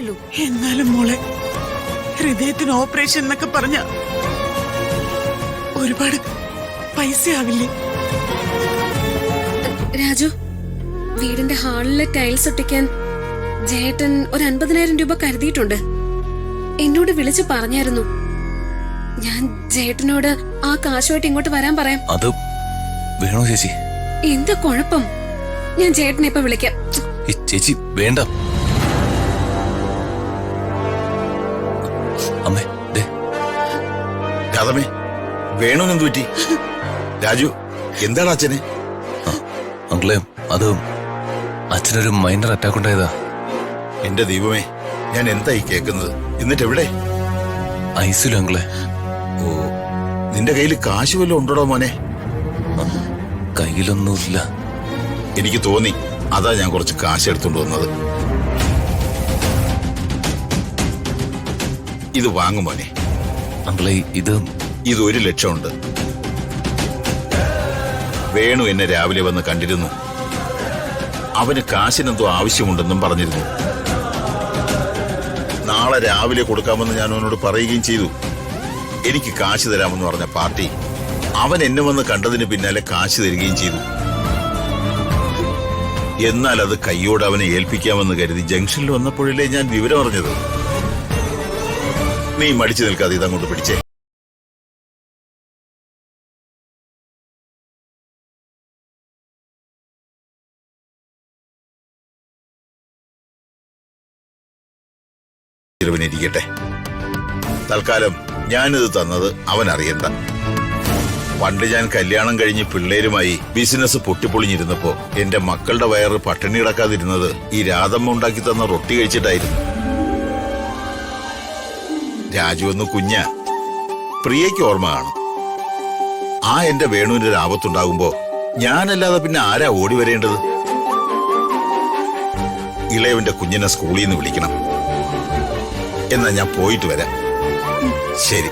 ഉള്ളൂ. എന്നാലും മോളെ, ഹൃദയത്തിന് ഓപ്പറേഷൻ എന്നൊക്കെ പറഞ്ഞ ഒരുപാട് പൈസ ആവില്ലേ? രാജു, വീടിന്റെ ഹാളിലെ ടൈൽസ് ഒട്ടിക്കാൻ ജയേട്ടൻ ഒരു 50,000 രൂപ കരുതിയിട്ടുണ്ട്. എന്നോട് വിളിച്ചു പറഞ്ഞായിരുന്നു. ഞാൻ ജയേട്ടനോട് ആ കാശുമായിട്ട് ഇങ്ങോട്ട് വരാൻ പറയാം. അത് വേണോ ചേച്ചി? എന്താ കുഴപ്പം? ഞാൻ ചേട്ടനെ ഇപ്പൊ വിളിക്കാം. ചേച്ചി വേണ്ട. അമ്മേ, രാധമേ, വേണോനെന്തു പറ്റി? രാജു, എന്താണ് അച്ഛനെ? അങ്കിളെ, അത് അച്ഛനൊരു മൈനർ അറ്റാക്ക് ഉണ്ടായതാ. എന്റെ ദൈവമേ, ഞാൻ എന്തായി കേൾക്കുന്നത്? എന്നിട്ട് എവിടെ? ഐസിലു അങ്കിളെ. ഓ, നിന്റെ കയ്യിൽ കാശ് വല്ലതും ഉണ്ടോടോ മോനെ? കയ്യിലൊന്നുമില്ല. എനിക്ക് തോന്നി, അതാ ഞാൻ കുറച്ച് കാശ് എടുത്തോണ്ട് വന്നത്. ഇത് വാങ്ങും മോനെ. അങ്കിളെ, ഇത് 1 ലക്ഷമുണ്ട്. വേണു എന്നെ രാവിലെ വന്ന് കണ്ടിരുന്നു. അവന് കാശിനെന്തോ ആവശ്യമുണ്ടെന്നും പറഞ്ഞിരുന്നു. നാളെ രാവിലെ കൊടുക്കാമെന്ന് ഞാൻ അവനോട് പറയുകയും ചെയ്തു. എനിക്ക് കാശ് തരാമെന്ന് പറഞ്ഞ പാർട്ടി അവൻ എന്നെ വന്ന് കണ്ടതിന് പിന്നാലെ കാശ് തരികയും ചെയ്തു. എന്നാൽ അത് കൈയോട് അവനെ ഏൽപ്പിക്കാമെന്ന് കരുതി ജംഗ്ഷനിൽ വന്നപ്പോഴല്ലേ ഞാൻ വിവരം അറിഞ്ഞത്. നീ മടിച്ചു നിൽക്കാതെ ഇതങ്ങോട്ട് പിടിച്ചേ. ഇരിക്കട്ടെ. തൽക്കാലം ഞാനിത് തന്നത് അവൻ അറിയണ്ട. പണ്ട് ഞാൻ കല്യാണം കഴിഞ്ഞ് പിള്ളേരുമായി ബിസിനസ് പൊട്ടിപ്പൊളിഞ്ഞിരുന്നപ്പോ എന്റെ മക്കളുടെ വയറ് പട്ടിണി കിടക്കാതിരുന്നത് ഈ രാധമ്മ ഉണ്ടാക്കി തന്ന റൊട്ടി കഴിച്ചിട്ടായിരുന്നു. രാജു ഒന്ന് കുഞ്ഞ, പ്രിയയ്ക്ക് ഓർമ്മ കാണും. ആ എന്റെ വേണുവിന്റെ ഒരു ആപത്തുണ്ടാകുമ്പോ ഞാനല്ലാതെ പിന്നെ ആരാ ഓടി വരേണ്ടത്? ഇളയവന്റെ കുഞ്ഞിനെ സ്കൂളിൽ നിന്ന് വിളിക്കണം. എന്നാ ഞാൻ പോയിട്ട് വരാം. ശരി.